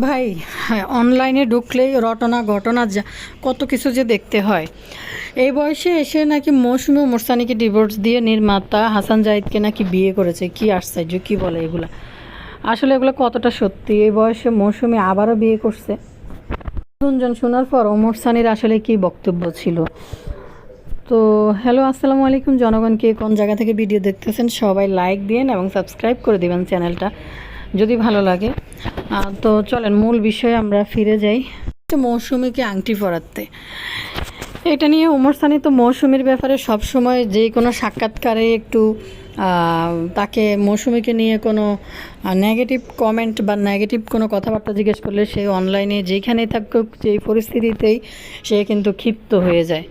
ভাই, হ্যাঁ, অনলাইনে ঢুকলেই রটনা ঘটনা যা কত কিছু যে দেখতে হয়। এই বয়সে এসে নাকি মৌসুমী মোরসানিকে ডিভোর্স দিয়ে নির্মাতা হাসান জাহিদকে নাকি বিয়ে করেছে। কি আশ্চর্য, কি বলে এগুলা। আসলে এগুলো কতটা সত্যি? এই বয়সে মৌসুমী আবারও বিয়ে করছে। গুঞ্জন শোনার পর ওমর সানির আসলে কি বক্তব্য ছিল? তো হ্যালো, আসসালামু আলাইকুম জনগণ, কে কোন জায়গা থেকে ভিডিও দেখতেছেন সবাই লাইক দিন এবং সাবস্ক্রাইব করে দিবেন চ্যানেলটা যদি ভালো লাগে। তো চলেন মূল বিষয়ে আমরা ফিরে যাই। মৌসুমীকে আংটি পরাতে, এটা নিয়ে ওমর সানি তো মৌসুমীর ব্যাপারে সবসময় যে কোনো সাক্ষাৎকারে একটু তাকে মৌসুমীকে নিয়ে কোনো নেগেটিভ কমেন্ট বা নেগেটিভ কোনো কথাবার্তা জিজ্ঞেস করলে সে অনলাইনে যেখানেই থাকুক যেই পরিস্থিতিতেই সে কিন্তু ক্ষিপ্ত হয়ে যায়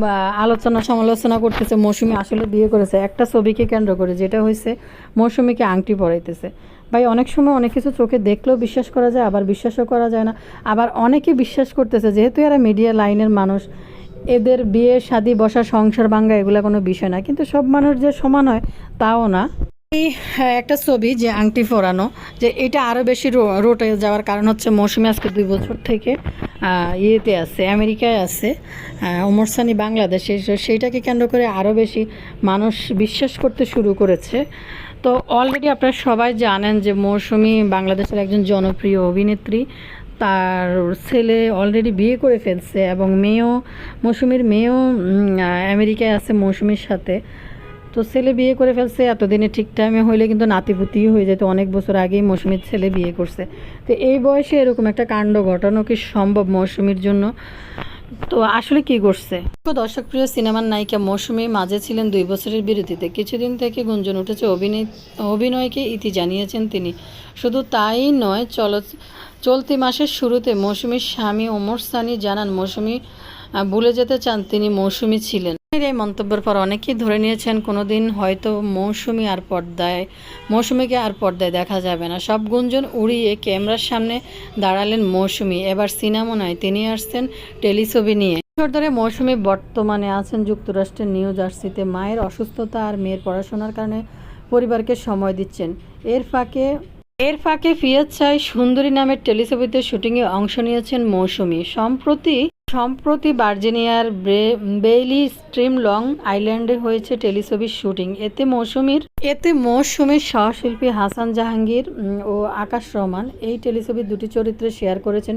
বা আলোচনা সমালোচনা করতেছে। মৌসুমী আসলে বিয়ে করেছে একটা ছবিকে কেন্দ্র করে, যেটা হয়েছে মৌসুমীকে আংটি পরাইতেছে। ভাই, অনেক সময় অনেক কিছু চোখে দেখলেও বিশ্বাস করা যায়, আবার বিশ্বাসও করা যায় না। আবার অনেকে বিশ্বাস করতেছে, যেহেতু এরা মিডিয়া লাইনের মানুষ, এদের বিয়ে শাদী বসা সংসার ভাঙ্গা এগুলো কোনো বিষয় না। কিন্তু সব মানুষ যে সমান হয় তাও না। এই একটা ছবি যে আংটি পরানো, যে এটা আরও বেশি রোটে যাওয়ার কারণ হচ্ছে মৌসুমী আজকে 2 বছর থেকে ইয়েতে আছে, আমেরিকায় আছে, ওমর সানি বাংলাদেশে। সেইটাকে কেন্দ্র করে আরও বেশি মানুষ বিশ্বাস করতে শুরু করেছে। তো অলরেডি আপনারা সবাই জানেন যে মৌসুমী বাংলাদেশের একজন জনপ্রিয় অভিনেত্রী। তার ছেলে অলরেডি বিয়ে করে ফেলছে এবং মৌসুমীর মেয়েও আমেরিকায় আছে মৌসুমীর সাথে। তো ছেলে বিয়ে করে ফেলছে, এতদিনে ঠিক টাইমে হইলে কিন্তু নাতিপুতিই হয়ে যেত। অনেক বছর আগেই মৌসুমীর ছেলে বিয়ে করছে। তো এই বয়সে এরকম একটা কাণ্ড ঘটানো কি সম্ভব মৌসুমীর জন্য? তো আসলে কি করছে? দর্শকপ্রিয় সিনেমার নায়িকা মৌসুমী মাঝে ছিলেন 2 বছরের বিরতিতে। কিছুদিন থেকে গুঞ্জন উঠেছে অভিনয়কে ইতি জানিয়েছেন তিনি। শুধু তাই নয়, চলতি মাসের শুরুতে মৌসুমীর স্বামী ওমর সানি জানান মৌসুমী ভুলে যেতে চান তিনি মৌসুমী ছিলেন। এই মন্তব্যের পর অনেকেই ধরে নিয়েছেন কোনোদিন হয়তো মৌসুমীকে আর পর্দায় দেখা যাবে না। সব গুঞ্জন উড়িয়ে ক্যামেরার সামনে দাঁড়ালেন মৌসুমী। এবার সিনেমা নয়, তিনি আসছেন টেলিছবি নিয়ে। বছর ধরে মৌসুমী বর্তমানে আছেন যুক্তরাষ্ট্রের নিউ জার্সিতে। মায়ের অসুস্থতা আর মেয়ের পড়াশোনার কারণে পরিবারকে সময় দিচ্ছেন। এর ফাঁকে ফিয়াজ চাই সুন্দরী নামের টেলিছবিতে শুটিংয়ে অংশ নিয়েছেন মৌসুমী। সম্প্রতি ভার্জিনিয়ার বেইলি স্ট্রিম লং আইল্যান্ডে হয়েছে টেলিছবির শুটিং। এতে মৌসুমীর সহশিল্পী হাসান জাহাঙ্গীর ও আকাশ রহমান এই ছবির 2টি চরিত্রে শেয়ার করেছেন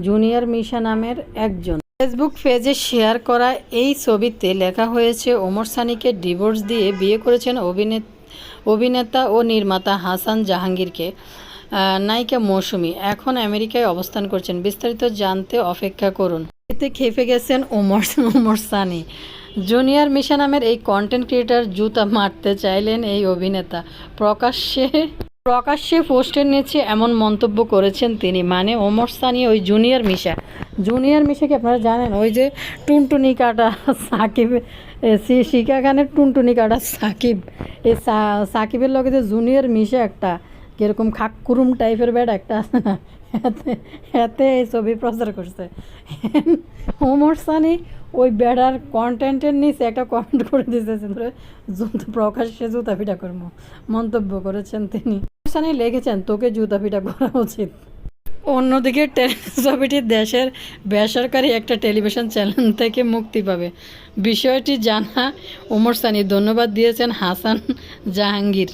জুনিয়র মিশা নামের একজন। ফেসবুক পেজে শেয়ার করা এই ছবিতে লেখা হয়েছে, ওমর সানিকে ডিভোর্স দিয়ে বিয়ে করেছেন অভিনেতা ও নির্মাতা হাসান জাহাঙ্গীরকে নায়িকা মৌসুমী এখন আমেরিকায় অবস্থান করছেন। বিস্তারিত জানতে অপেক্ষা করুন। এতে খেপে গেছেন ওমর সানি। জুনিয়র মিশা নামের এই কন্টেন্ট ক্রিয়েটর জুতা মারতে চাইলেন এই অভিনেতা। প্রকাশ্যে পোস্টের নিচে এমন মন্তব্য করেছেন তিনি। মানে ওমর সানি ওই জুনিয়র মিশাকে আপনারা জানেন, ওই যে টুনটুনি কাটা সাকিব, শিকা খানের টুনটুনি কাটা সাকিব, এই সাকিবের লগে যে জুনিয়র মিশা একটা কীরকম খাকুরুম টাইপের ব্যাড একটা আছে না, এতে এই ছবি প্রচার করছে। ওমর সানি ওই ব্যাডার কন্টেন্টের নিচে একটা কমেন্ট করে দিতেছেন, প্রকাশ্যে জুতা পিটা করবো মন্তব্য করেছেন তিনি। সানি লিখেছেন, তোকে জুতা পিটা করা উচিত। অন্যদিকে ছবিটি দেশের বেসরকারি একটা টেলিভিশন চ্যানেল থেকে মুক্তি পাবে। বিষয়টি জানা ওমর সানি ধন্যবাদ দিয়েছেন হাসান জাহাঙ্গীর।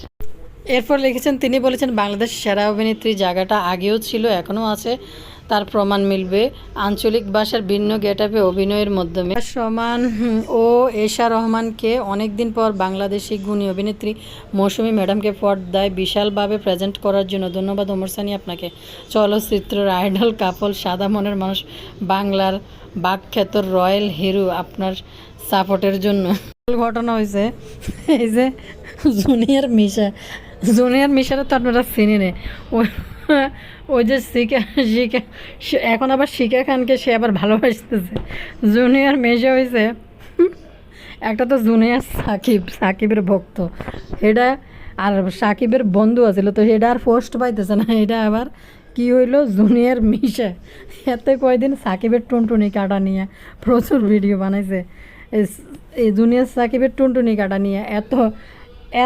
এরপর লিখেছেন, তিনি বলেছেন, বাংলাদেশ সেরা অভিনেত্রী জায়গাটা আগেও ছিল, এখনও আছে, তার প্রমাণ মিলবে আঞ্চলিক ভাষার ভিন্ন গেটআপে অভিনয়ের মাধ্যমে। সমান ও এশা রহমানকে অনেকদিন পর বাংলাদেশি গুণী অভিনেত্রী মৌসুমী ম্যাডামকে পর্দায় বিশালভাবে প্রেজেন্ট করার জন্য ধন্যবাদ ওমর সানি আপনাকে। চলচ্চিত্রের আইডল কাপল, সাদা মনের মানুষ, বাংলার বাকখ্যাত রয়্যাল হিরো, আপনার সাপোর্টের জন্য। ঘটনা হয়েছে এই যে জুনিয়র মিশারে তো আপনারা চিনি নে, ওই যে এখন আবার শিকা খানকে সে আবার ভালোবাসতেছে। জুনিয়র মিশা হয়েছে একটা, তো জুনিয়র সাকিবের ভক্ত এটা, আর সাকিবের বন্ধু আছিল, তো এটা আর পোস্ট পাইতেছে না। এটা আবার কি হইলো, জুনিয়র মিশা। এতে কয়দিন সাকিবের টুনটুনি কাটা নিয়ে প্রচুর ভিডিও বানাইছে। এই জুনিয়র সাকিবের টুনটুনি কাটা নিয়ে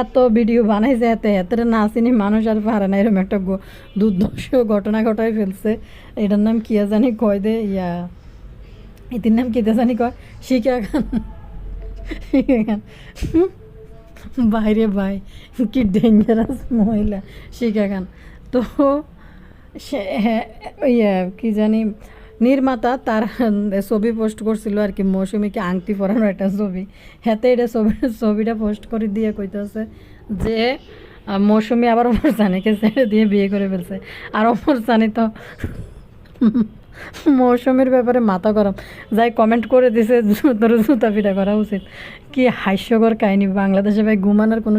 এত ভিডিও বানাইছে, এত না চিনি মানুষ আর পারে না, এরকম একটা দুর্ধর্ষ ঘটনা ঘটাই ফেলছে। এটার নাম কি জানি কয় দে, এটির নাম কী জানি কয়, শিখা খান। শিখা খান বাইরে ভাই, কি ডেঞ্জারাস মহিলা শিখা খান। তো সে কি জানি নির্মাতা তার ছবি পোস্ট করছিল আর কি, মৌসুমীকে আংটি পরানোর একটা ছবি। হাতে এটা ছবিটা পোস্ট করে দিয়ে কইতেছে যে মৌসুমী আবার ওমর সানিকে ছেড়ে দিয়ে বিয়ে করে ফেলছে। আর ওমর সানি তো মৌসুমীর ব্যাপারে মাথা গরম, যাই কমেন্ট করে দিছে তোর জুতা পিটা করা উচিত। কি হাস্যকর কাহিনী, বাংলাদেশে ভাই ঘুমানোর কোনো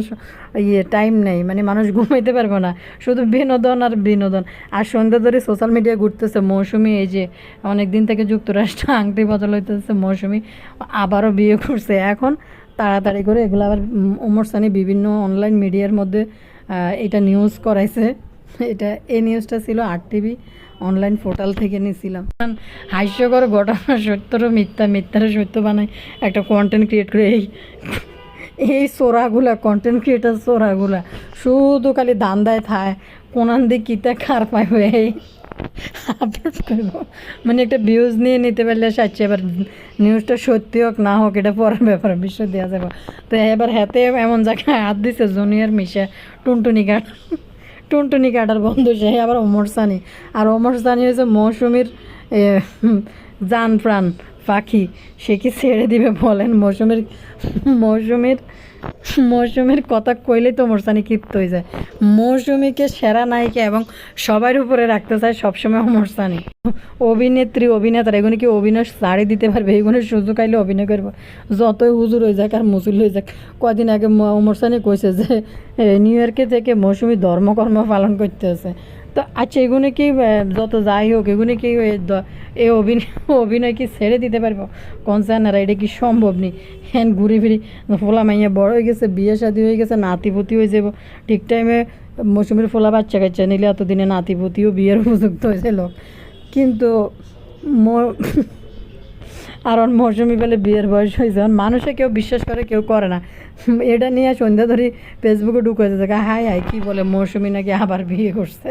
টাইম নেই, মানে মানুষ ঘুমাইতে পারবে না, শুধু বিনোদন আর বিনোদন। আর সন্ধ্যা ধরে সোশ্যাল মিডিয়া ঘুরতেছে মৌসুমী, এই যে অনেক দিন থেকে যুক্তরাষ্ট্রে আংটি বদল হইতেছে, মৌসুমী আবারও বিয়ে করছে। এখন তাড়াতাড়ি করে এগুলো আবার ওমর সানি বিভিন্ন অনলাইন মিডিয়ার মধ্যে এটা নিউজ করাইছে। এই নিউজটা ছিল RTV অনলাইন পোর্টাল থেকে নিয়েছিলাম। হাস্যকর ঘটনা সত্যরও মিথ্যা, মিথ্যারও সত্য বানায় একটা কন্টেন্ট ক্রিয়েট করে। এই চোরাগুলা কন্টেন্ট ক্রিয়েটার চোরাগুলা শুধু খালি দান্দায় থায়, কোনান দিয়ে কিতা খার পাইব এই আপলোড করব, মানে একটা ভিউজ নিয়ে নিতে পারলে সাচ্ছে। এবার নিউজটা সত্যি হোক না হোক এটা পরের ব্যাপারে বিষয় দেওয়া যাবে। তো এবার হাতে এমন জায়গায় হাত দিছে জুনিয়র মিশা টুনটুনি কাটার বন্ধু, সে আবার ওমর সানি। আর ওমর সানি হয়েছে মৌসুমীর জান প্রাণ পাখি, সে কি ছেড়ে দিবে বলেন? মৌসুমীর কথা কইলেই তো ওমর সানি ক্ষিপ্ত হয়ে যায়। মৌসুমীকে সেরা নায়িকা এবং সবার উপরে রাখতে চায় সবসময় ওমর সানি। অভিনেত্রী অভিনেতারা এগুলো কি অভিনয় ছাড়ি দিতে পারবে? এগুলো সুযোগ আইলে অভিনয় করবো, যতই হুজুর হয়ে যাক আর মুসুল হয়ে যাক। কদিন আগে ওমর সানি কইছে যে নিউ ইয়র্কে থেকে মৌসুমী ধর্মকর্ম পালন করতে আছে। তো আচ্ছা, এগুলো কি যত যাই হোক, এগুলো কি এই অভিনয় কি ছেড়ে দিতে পারবো কনসার্নারা? এটা কি সম্ভব নেই? হ্যান ঘুরে ফিরি ফোলা মাইয়া বড় হয়ে গেছে, বিয়ে শাদী হয়ে গেছে, নাতিপুতি হয়ে যাব ঠিক টাইমে। মৌসুমীর ফোলা বাচ্চা কাচ্চা নিলে এতদিনে নাতিপুতিও বিয়ের উপযুক্ত হয়েছে লোক। কিন্তু আর মৌসুমী পেলে বিয়ের বয়স হয়েছে, মানুষে কেউ বিশ্বাস করে কেউ করে না। এটা নিয়ে সন্ধ্যা ধরে ফেসবুকে ঢুকে যেতে, হাই হাই কী বলে মৌসুমী নাকি আবার বিয়ে করছে।